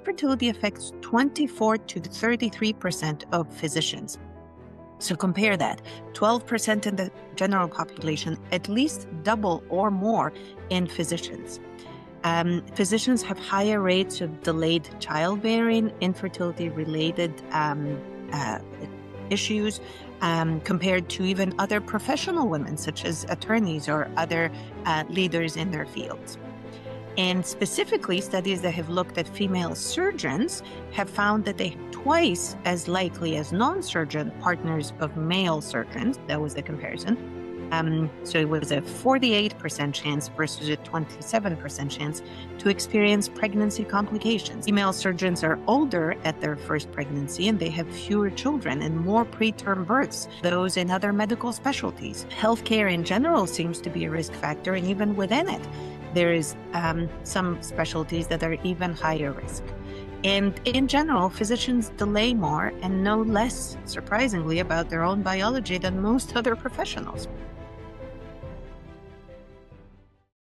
infertility affects 24 to 33% of physicians. So compare that, 12% in the general population, at least double or more in physicians. Physicians have higher rates of delayed childbearing, infertility-related issues compared to even other professional women, such as attorneys or other leaders in their fields. And specifically, studies that have looked at female surgeons have found that they are twice as likely as non-surgeon partners of male surgeons. That was the comparison. So it was a 48% chance versus a 27% chance to experience pregnancy complications. Female surgeons are older at their first pregnancy, and they have fewer children and more preterm births, those in other medical specialties. Healthcare in general seems to be a risk factor, and even within it, there is some specialties that are even higher risk. And in general, physicians delay more and know less, surprisingly, about their own biology than most other professionals.